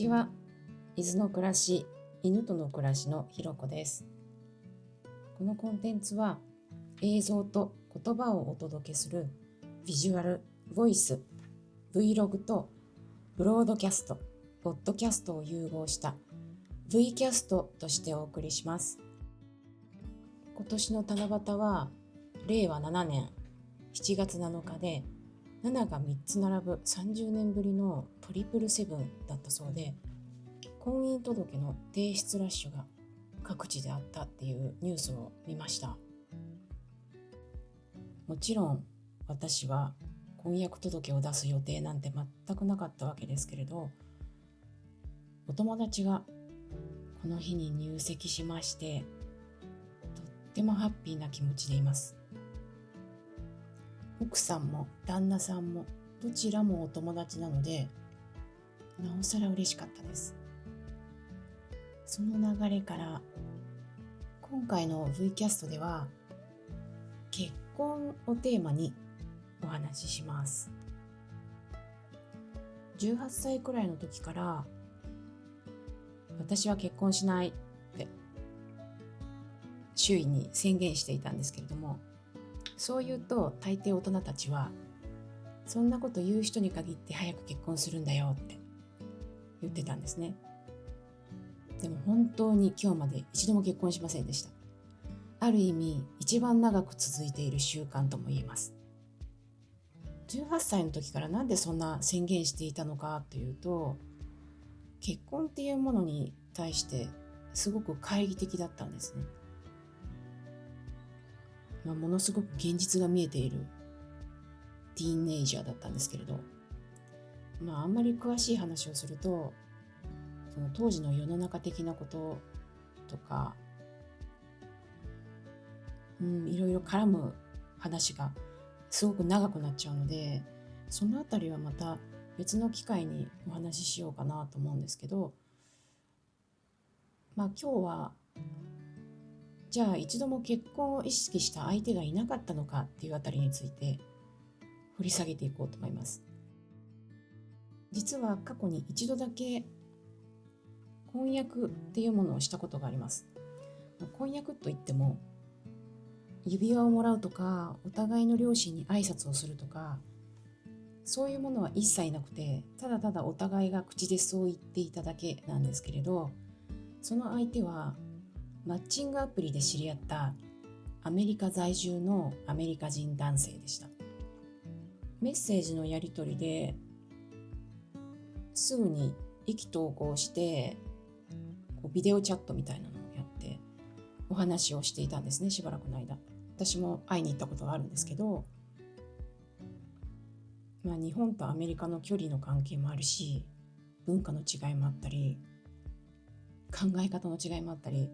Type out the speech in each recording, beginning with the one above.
ちは。伊豆の暮らし、犬との暮らしのひろこです。このコンテンツは映像と言葉をお届けするビジュアル、ボイス、Vlog とブロードキャスト、ポッドキャストを融合した V キャストとしてお送りします。今年の七夕は令和7年7月7日で7が3つ並ぶ30年ぶりのトリプルセブンだったそうで、婚姻届の提出ラッシュが各地であったっていうニュースを見ました。もちろん私は婚約届を出す予定なんて全くなかったわけですけれど、お友達がこの日に入籍しまして、とってもハッピーな気持ちでいます。奥さんも旦那さんもどちらもお友達なので、なおさら嬉しかったです。その流れから今回の V キャストでは結婚をテーマにお話しします。18歳くらいの時から私は結婚しないって周囲に宣言していたんですけれども、そう言うと大抵大人たちはそんなこと言う人に限って早く結婚するんだよって言ってたんですね。でも本当に今日まで一度も結婚しませんでした。ある意味一番長く続いている習慣とも言えます。18歳の時からなんでそんな宣言していたのかというと、結婚っていうものに対してすごく懐疑的だったんですね。ものすごく現実が見えているティーンエイジャーだったんですけれど、あんまり詳しい話をすると、その当時の世の中的なこととか、いろいろ絡む話がすごく長くなっちゃうので、そのあたりはまた別の機会にお話ししようかなと思うんですけど、今日はじゃあ一度も結婚を意識した相手がいなかったのかっていうあたりについて掘り下げていこうと思います。実は過去に一度だけ婚約っていうものをしたことがあります。婚約といっても指輪をもらうとか、お互いの両親に挨拶をするとか、そういうものは一切なくて、ただただお互いが口でそう言っていただけなんですけれど、その相手はマッチングアプリで知り合ったアメリカ在住のアメリカ人男性でした。メッセージのやり取りですぐに意気投合してビデオチャットみたいなのをやってお話をしていたんですね、しばらくの間。私も会いに行ったことがあるんですけど、日本とアメリカの距離の関係もあるし、文化の違いもあったり、考え方の違いもあったり、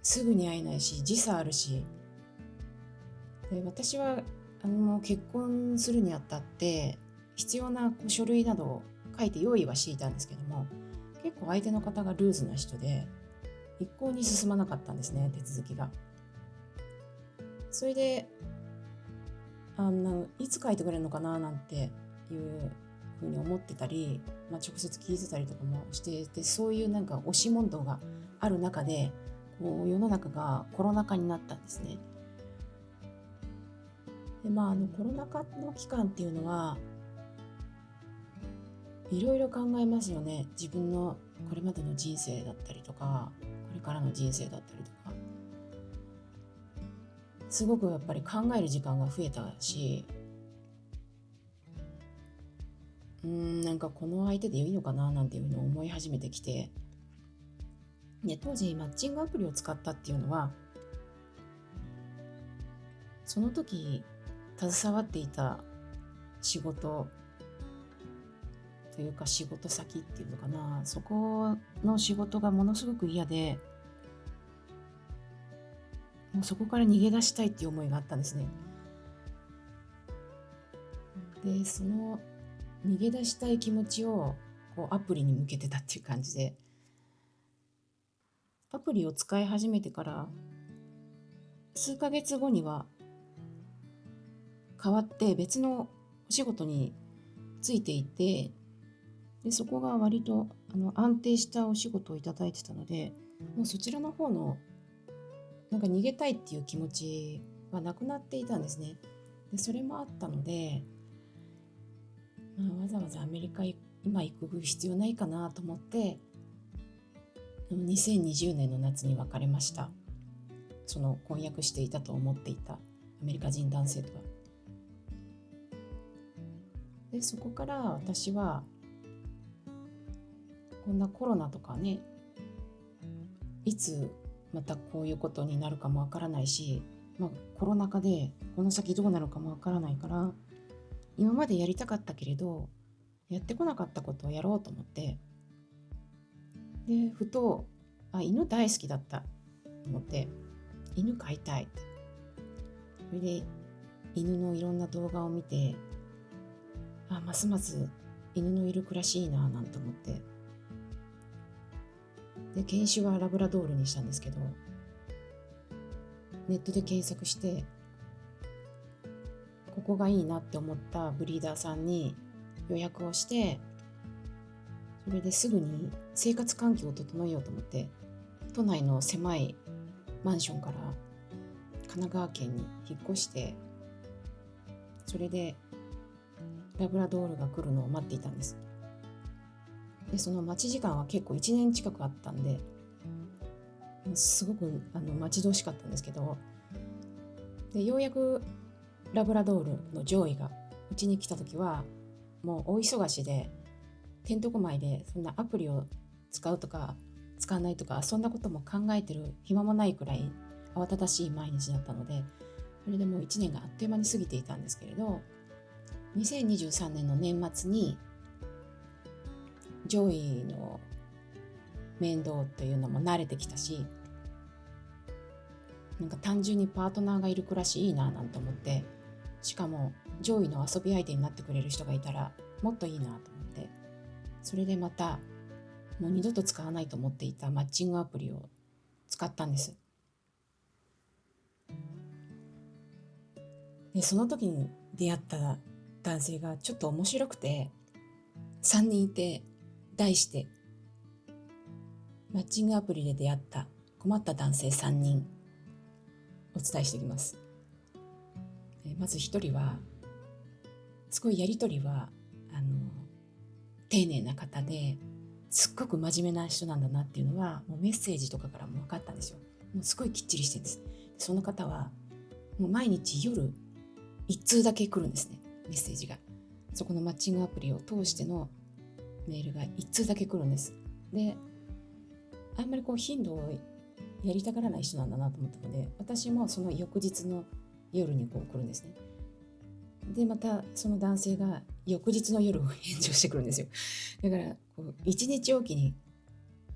すぐに会えないし時差あるし、で私は結婚するにあたって必要な書類などを書いて用意はしていたんですけども、結構相手の方がルーズな人で一向に進まなかったんですね、手続きが。それでいつ書いてくれるのかななんていうふうに思ってたり、直接聞いてたりとかもしていて、そういう押し問答がある中で世の中がコロナ禍になったんですね。でコロナ禍の期間っていうのはいろいろ考えますよね。自分のこれまでの人生だったりとか、これからの人生だったりとか、すごくやっぱり考える時間が増えたし、この相手でいいのかななんていうのを思い始めてきて、当時マッチングアプリを使ったっていうのは、その時携わっていた仕事というか仕事先っていうのかな、そこの仕事がものすごく嫌で、もうそこから逃げ出したいっていう思いがあったんですね。でその逃げ出したい気持ちをアプリに向けてたっていう感じで、アプリを使い始めてから数ヶ月後には変わって別のお仕事についていて、で、そこが割と安定したお仕事をいただいてたので、もうそちらの方のなんか逃げたいっていう気持ちはなくなっていたんですね。で、それもあったので、わざわざアメリカ今行く必要ないかなと思って、2020年の夏に別れました。その婚約していたと思っていたアメリカ人男性とは。で、そこから私はこんなコロナとかね、いつまたこういうことになるかもわからないし、コロナ禍でこの先どうなるかもわからないから、今までやりたかったけれどやってこなかったことをやろうと思って、でふと犬大好きだったと思って、犬飼いたいって、それで犬のいろんな動画を見て、ますます犬のいる暮らしいいななんて思って、で犬種はラブラドールにしたんですけど、ネットで検索してここがいいなって思ったブリーダーさんに予約をして、それですぐに生活環境を整えようと思って、都内の狭いマンションから神奈川県に引っ越して、それでラブラドールが来るのを待っていたんです。で、その待ち時間は結構1年近くあったんで、すごく待ち遠しかったんですけど、でようやくラブラドールの上位がうちに来た時は、もう大忙しで、てんとこまいでそんなアプリを使うとか使わないとか、そんなことも考えてる暇もないくらい慌ただしい毎日だったので、それでもう1年があっという間に過ぎていたんですけれど、2023年の年末に上位の面倒というのも慣れてきたし、なんか単純にパートナーがいる暮らしいいななんて思って、しかも上位の遊び相手になってくれる人がいたらもっといいなと思って、それでまたもう二度と使わないと思っていたマッチングアプリを使ったんです。で、その時に出会った男性がちょっと面白くて、3人いて、題してマッチングアプリで出会った困った男性3人お伝えしていきます。まず1人はすごいやり取りは丁寧な方で、すっごく真面目な人なんだなっていうのはもうメッセージとかからも分かったんですよ。もうすごいきっちりしてるんです。その方はもう毎日夜1通だけ来るんですね、メッセージが。そこのマッチングアプリを通してのメールが1通だけ来るんです。で、あんまり頻度をやりたがらない人なんだなと思ったので、私もその翌日の夜に来るんですね。で、またその男性が翌日の夜を返事をしてくるんですよ。だから1日おきに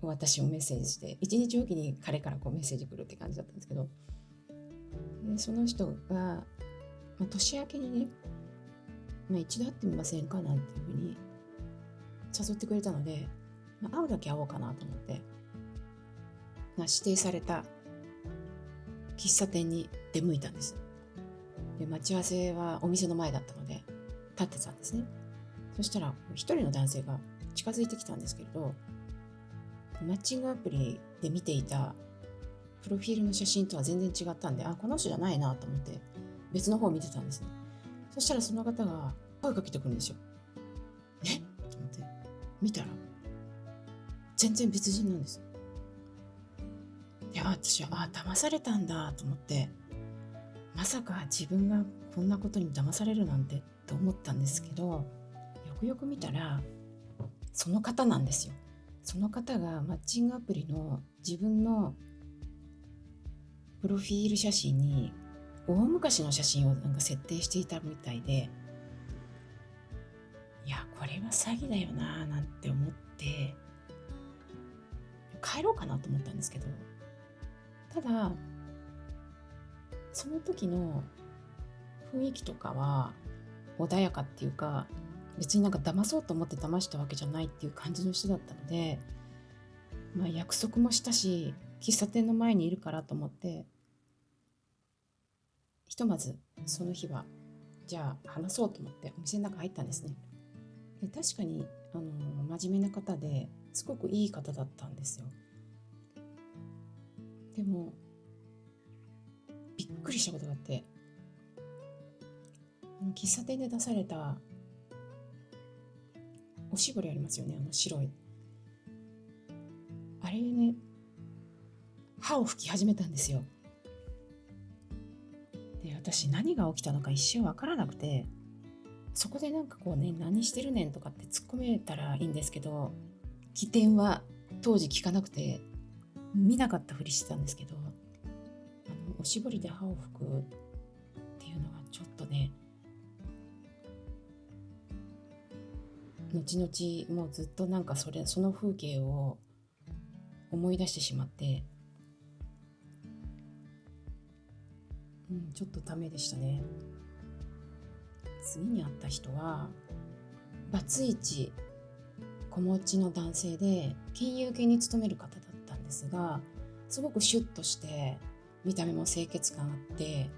私もメッセージして、1日おきに彼からメッセージ来るって感じだったんですけど、でその人が、年明けにね、一度会ってみませんかなんていうふうに誘ってくれたので、会うだけ会おうかなと思って、指定された喫茶店に出向いたんです。で、待ち合わせはお店の前だったので立ってたんですね。そしたら一人の男性が近づいてきたんですけれど、マッチングアプリで見ていたプロフィールの写真とは全然違ったんで、この人じゃないなと思って別の方を見てたんですね。そしたらその方が声かけてくるんですよ。と思って見たら全然別人なんです。で、私は騙されたんだと思って、まさか自分がこんなことに騙されるなんてと思ったんですけど、よくよく見たらその方なんですよ。その方がマッチングアプリの自分のプロフィール写真に大昔の写真をなんか設定していたみたいで、いや、これは詐欺だよななんて思って帰ろうかなと思ったんですけど、ただその時の雰囲気とかは穏やかっていうか、別になんか騙そうと思って騙したわけじゃないっていう感じの人だったので、約束もしたし喫茶店の前にいるからと思って、ひとまずその日はじゃあ話そうと思ってお店の中入ったんですね。で、確かに真面目な方ですごくいい方だったんですよ。でもびっくりしたことがあって、喫茶店で出されたおしぼりありますよね、白いあれね、歯を吹き始めたんですよ。で、私何が起きたのか一瞬わからなくて、そこでなんかこうね、何してるねんとかって突っ込めたらいいんですけど、起点は当時聞かなくて見なかったふりしてたんですけど、おしぼりで歯を拭くっていうのがちょっとね、後々もうずっとなんかその風景を思い出してしまって、ちょっとダメでしたね。次に会った人はバツイチ子持ちの男性で金融系に勤める方だったんですが、すごくシュッとして見た目も清潔感あって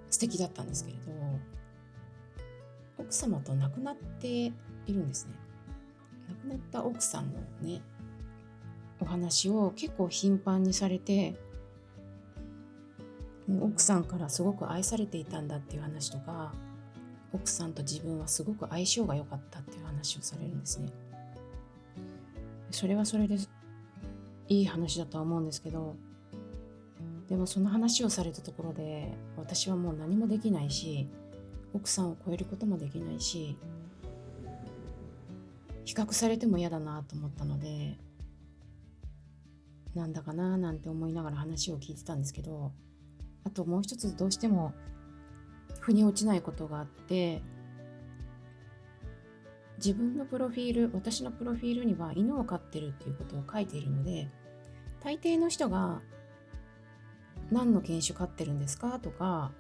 素敵だったんですけれど、奥様と亡くなっているんですね。亡くなった奥さんのね、お話を結構頻繁にされて、奥さんからすごく愛されていたんだっていう話とか、奥さんと自分はすごく相性が良かったっていう話をされるんですね。それはそれでいい話だとは思うんですけど、でもその話をされたところで私はもう何もできないし、奥さんを超えることもできないし、比較されても嫌だなと思ったので、なんだかななんて思いながら話を聞いてたんですけど、あともう一つどうしても腑に落ちないことがあって、自分のプロフィール、私のプロフィールには犬を飼ってるっていうことを書いているので、大抵の人が何の犬種飼ってるんですかとか、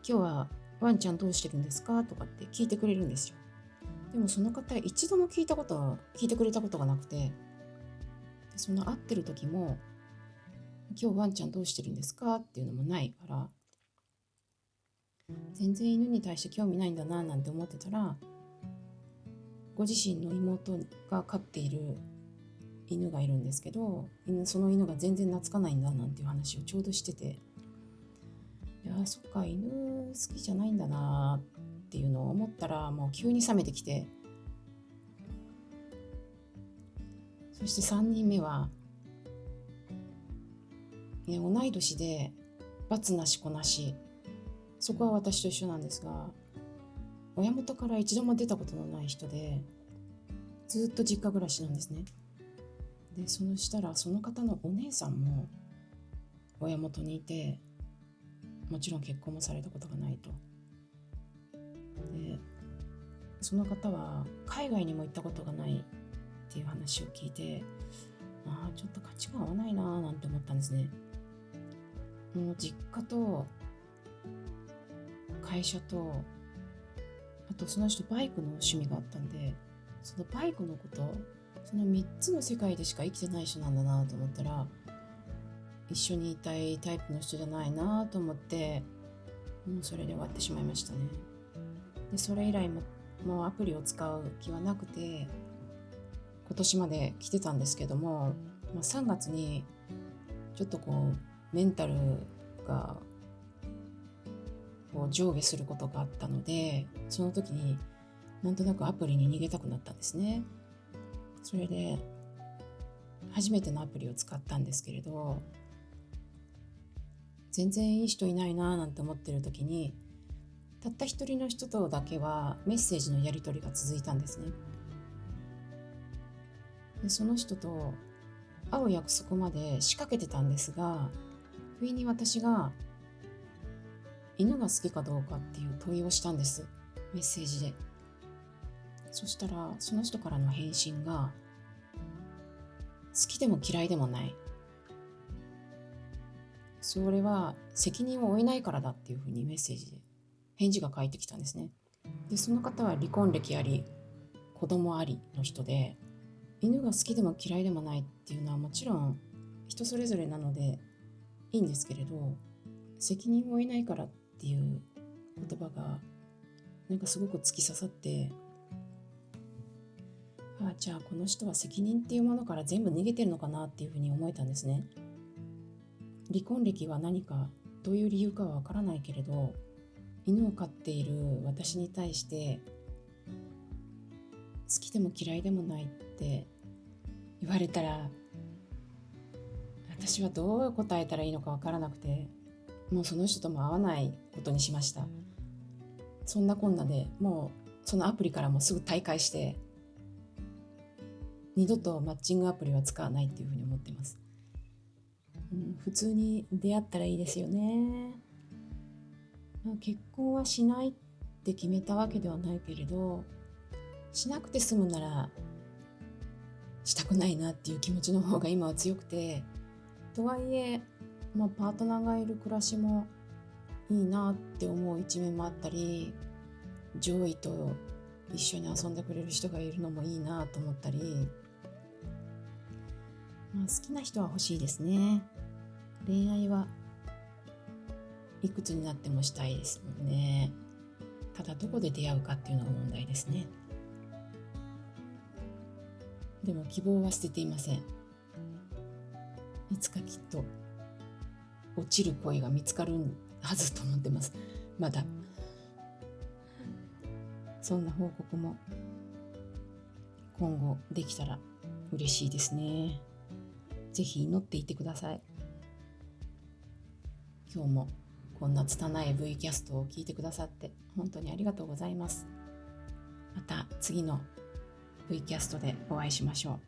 今日はワンちゃんどうしてるんですかとかって聞いてくれるんですよ。でもその方一度も聞いてくれたことがなくて、その会ってる時も今日ワンちゃんどうしてるんですかっていうのもないから、全然犬に対して興味ないんだななんて思ってたら、ご自身の妹が飼っている犬がいるんですけど、その犬が全然懐かないんだなんていう話をちょうどしてて、いやそっか、犬好きじゃないんだなっていうのを思ったら、もう急に冷めてきて、そして3人目は、同い年で罰なし子なし、そこは私と一緒なんですが、親元から一度も出たことのない人で、ずっと実家暮らしなんですね。で、そしたらその方のお姉さんも親元にいて、もちろん結婚もされたことがないと。で、その方は海外にも行ったことがないっていう話を聞いて、ちょっと価値観合わないなーなんて思ったんですね。もう実家と会社と、あとその人バイクの趣味があったんで、そのバイクのこと、その3つの世界でしか生きてない人なんだなと思ったら、一緒にいたいタイプの人じゃないなと思って、もうそれで終わってしまいましたね。で、それ以来もうアプリを使う気はなくて、今年まで来てたんですけども、3月にちょっとこうメンタルがこう上下することがあったので、その時になんとなくアプリに逃げたくなったんですね。それで初めてのアプリを使ったんですけれど、全然いい人いないななんて思ってる時に、たった一人の人とだけはメッセージのやり取りが続いたんですね。で、その人と会う約束まで仕掛けてたんですが、不意に私が犬が好きかどうかっていう問いをしたんです、メッセージで。そしたらその人からの返信が、好きでも嫌いでもない、それは責任を負えないからだっていうふうにメッセージで返事が返ってきたんですね。で、その方は離婚歴あり子供ありの人で、犬が好きでも嫌いでもないっていうのはもちろん人それぞれなのでいいんですけれど、責任を負えないからっていう言葉がなんかすごく突き刺さって、じゃあこの人は責任っていうものから全部逃げてるのかなっていうふうに思えたんですね。離婚歴は何かどういう理由かはわからないけれど、犬を飼っている私に対して好きでも嫌いでもないって言われたら、私はどう答えたらいいのかわからなくて、もうその人とも会わないことにしました。そんなこんなでもうそのアプリからもすぐ退会して、二度とマッチングアプリは使わないっていうふうに思ってます。普通に出会ったらいいですよね。結婚はしないって決めたわけではないけれど、しなくて済むならしたくないなっていう気持ちの方が今は強くて、とはいえ、パートナーがいる暮らしもいいなって思う一面もあったり、上位と一緒に遊んでくれる人がいるのもいいなと思ったり、好きな人は欲しいですね。恋愛はいくつになってもしたいですもんね。ただどこで出会うかっていうのが問題ですね。でも希望は捨てていません。いつかきっと落ちる恋が見つかるはずと思ってます。まだそんな報告も今後できたら嬉しいですね。ぜひ祈っていてください。今日もこんな拙い V キャストを聞いてくださって本当にありがとうございます。また次の V キャストでお会いしましょう。